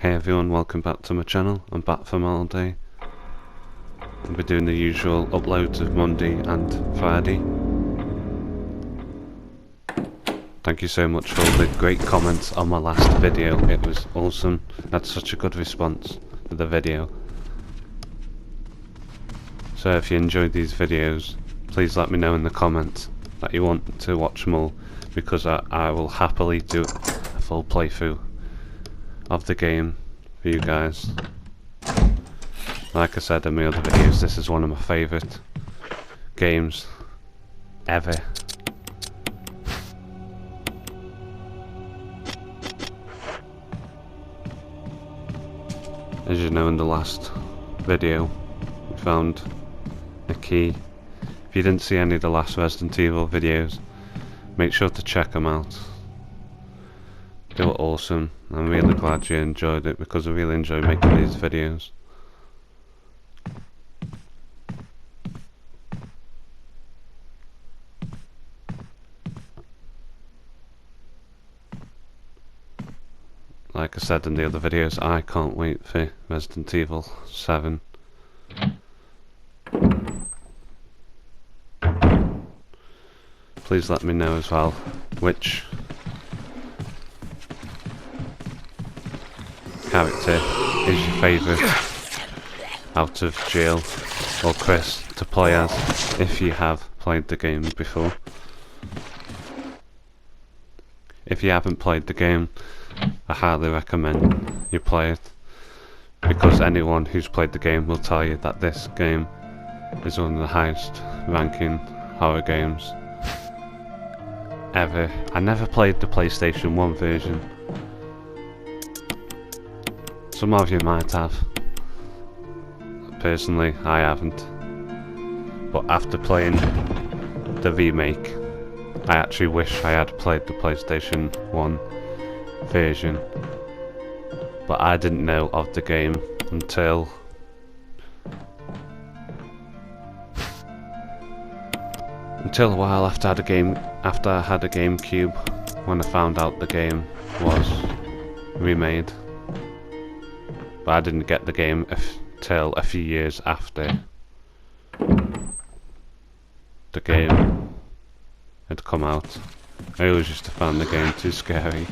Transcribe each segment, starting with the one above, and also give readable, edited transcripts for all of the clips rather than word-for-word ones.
Hey everyone, welcome back to my channel. I'm back from holiday. I'll be doing the usual uploads of Monday and Friday. Thank you so much for all the great comments on my last video. It was awesome. I had such a good response to the video. So if you enjoyed these videos, please let me know in the comments that you want to watch more, because I will happily do a full playthrough of the game for you guys. Like I said in my other videos, this is one of my favourite games ever. As you know, in the last video we found a key. If you didn't see any of the last Resident Evil videos, make sure to check them out. They were awesome. I'm really glad you enjoyed it, because I really enjoy making these videos. Like I said in the other videos, I can't wait for Resident Evil 7. Please let me know as well which character is your favourite out of Jill or Chris to play as, if you have played the game before. If you haven't played the game, I highly recommend you play it, because anyone who's played the game will tell you that this game is one of the highest ranking horror games ever. I never played the PlayStation 1 version. Some of you might have. Personally, I haven't. But after playing the remake, I actually wish I had played the PlayStation 1 version. But I didn't know of the game until a while after I had a GameCube, when I found out the game was remade. But I didn't get the game till a few years after the game had come out. I always used to find the game too scary.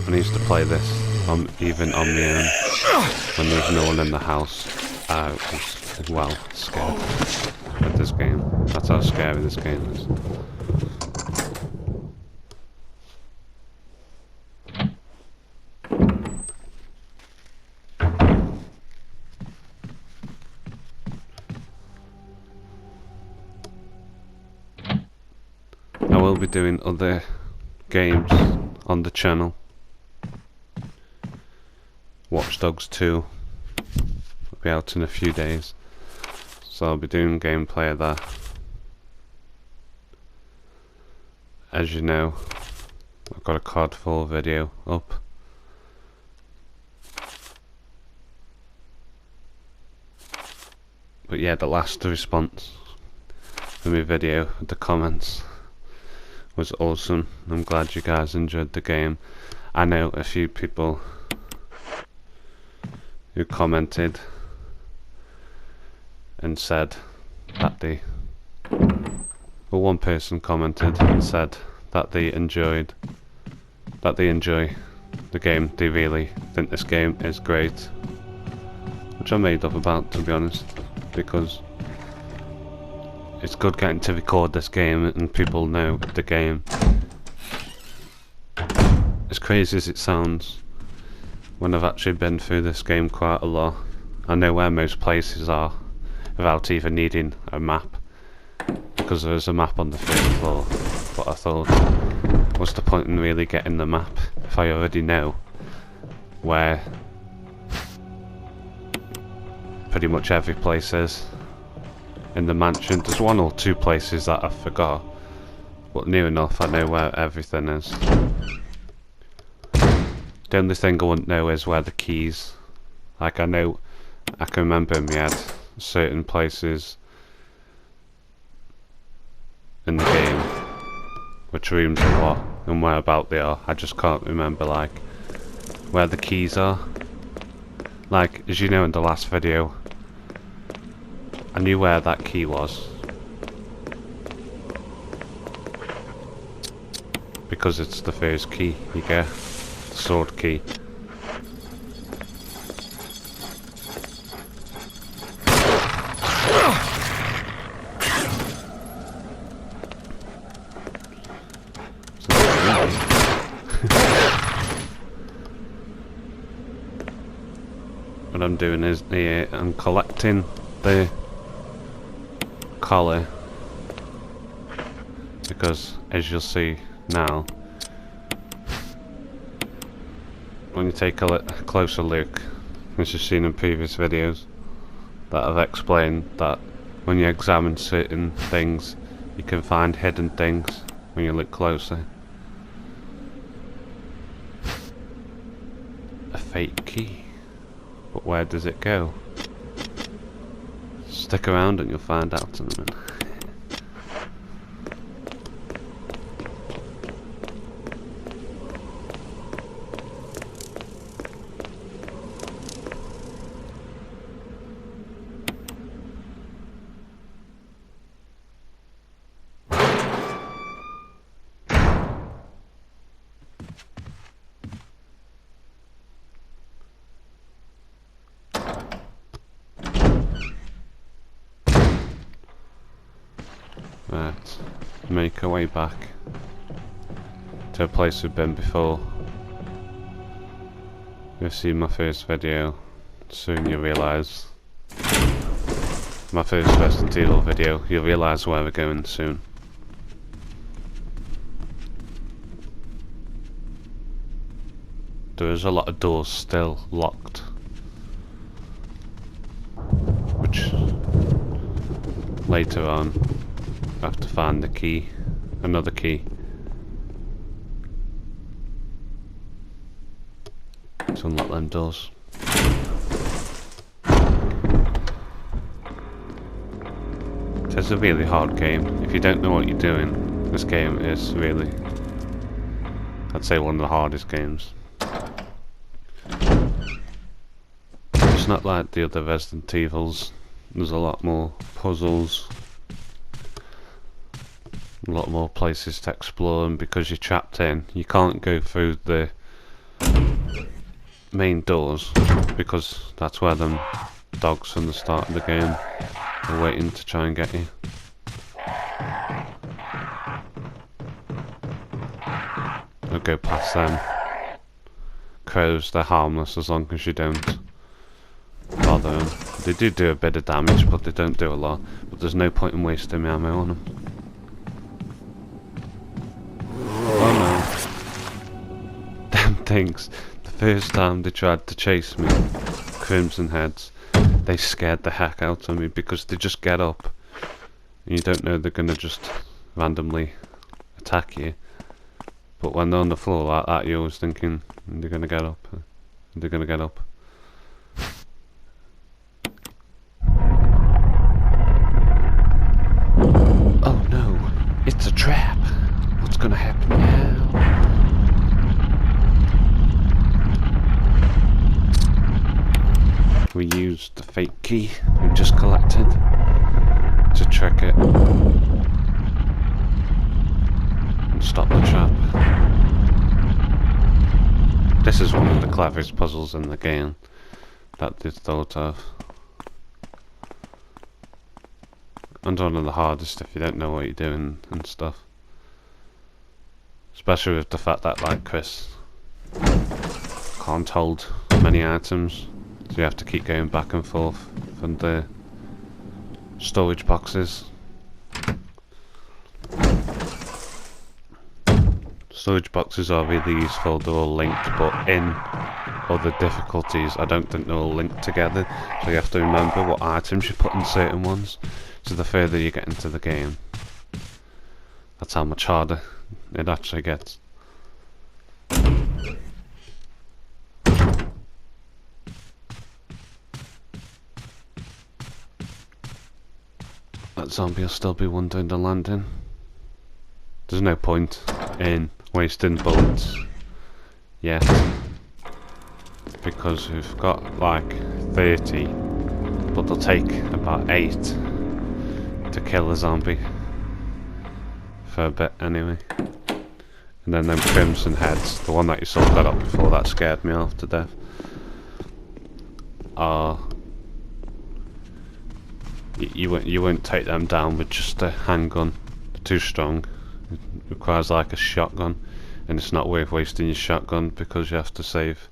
When I used to play this, even on my own, when there was no one in the house, I was, well, scared with this game. That's how scary this game is. I will be doing other games on the channel. Watch Dogs 2 will be out in a few days, so I'll be doing gameplay of that. As you know, I've got a COD 4 video up. But yeah, the last response for my video, the comments, was awesome. I'm glad you guys enjoyed the game. I know a few people who commented and said that one person commented and said that they enjoy the game. They really think this game is great, which I'm made up about, to be honest, because it's good getting to record this game and people know the game. As crazy as it sounds, when I've actually been through this game quite a lot, I know where most places are without even needing a map, because there is a map on the first floor. But I thought, what's the point in really getting the map if I already know where pretty much every place is in the mansion? There's one or two places that I forgot, but near enough I know where everything is. The only thing I wouldn't know is where the keys. Like, I can remember in my head certain places in the game which rooms are what and where about they are. I just can't remember like where the keys are. Like, as you know in the last video, I knew where that key was because it's the first key you get, the sword key. What I'm doing is I'm collecting the collar, because as you'll see now, when you take a closer look, as you've seen in previous videos that I've explained, that when you examine certain things you can find hidden things when you look closer. A fake key. But where does it go? Stick around and you'll find out in a minute. Right, make our way back to a place we've been before. You've seen my first video, soon you'll realise. My first Resident Evil video, you'll realise where we're going soon. There is a lot of doors still locked, which later on I have to find the key, another key, to unlock them doors. It's a really hard game. If you don't know what you're doing, this game is really, I'd say, one of the hardest games. It's not like the other Resident Evils. There's a lot more puzzles, a lot more places to explore, and because you're trapped in, you can't go through the main doors, because that's where them dogs from the start of the game are waiting to try and get you. Don't go past them. Crows, they're harmless as long as you don't bother them. They do a bit of damage, but they don't do a lot. But there's no point in wasting my ammo on them. Them things, the first time they tried to chase me, Crimson Heads, they scared the heck out of me, because they just get up and you don't know they're gonna just randomly attack you. But when they're on the floor like that, you're always thinking, they're gonna get up, they're gonna get up. Oh no, it's a trap! What's gonna happen now? We used the fake key we just collected to trick it and stop the trap. This is one of the cleverest puzzles in the game that they thought of, and one of the hardest if you don't know what you're doing and stuff. Especially with the fact that, like Chris, can't hold many items, so you have to keep going back and forth from the storage boxes. Storage boxes are really useful, they're all linked, but in other difficulties I don't think they're all linked together, so you have to remember what items you put in certain ones. So the further you get into the game, that's how much harder it actually gets. That zombie will still be wandering the landing. there's no point in wasting bullets yet, because we've got like 30, but they'll take about 8 to kill a zombie for a bit anyway. And then them crimson heads, the one that you saw got up before, that scared me half to death, are you won't take them down with just a handgun. They're too strong. It requires like a shotgun, and it's not worth wasting your shotgun because you have to save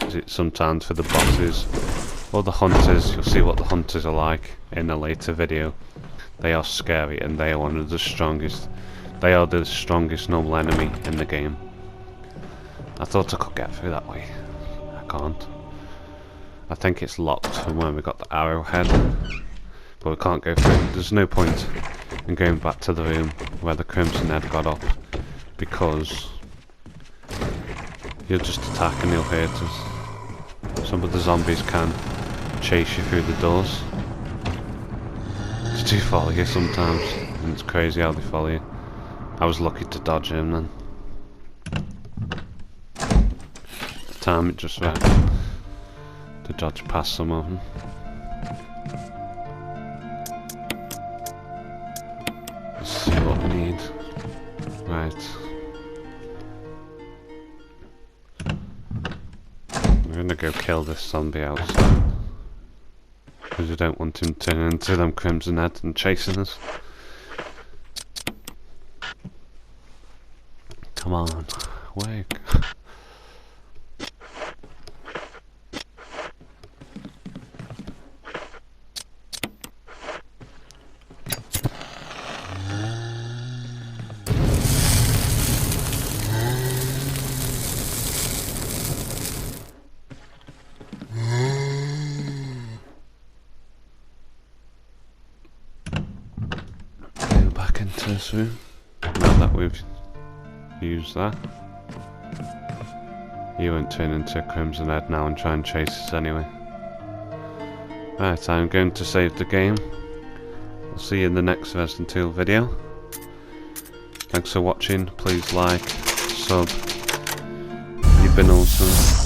it sometimes for the bosses or the hunters. You'll see what the hunters are like in a later video. They are scary, and they are one of the strongest. They are the strongest normal enemy in the game. I thought I could get through that way. I can't. I think it's locked from when we got the arrowhead, but we can't go through. There's no point in going back to the room where the crimson head got up, because he'll just attack and he'll hurt us. Some of the zombies can chase you through the doors. They do follow you sometimes, and it's crazy how they follow you. I was lucky to dodge him then. The time it just right to dodge past some of them. Let's see what we need. Right. We're gonna go kill this zombie outside, because we don't want him turning into them crimson heads and chasing us. Come on, wake. Go back into this room now that we've used that. He won't turn into a crimson head now and try and chase us anyway. Right, I'm going to save the game. I'll see you in the next Resident Evil video. Thanks for watching. Please like, sub. You've been awesome.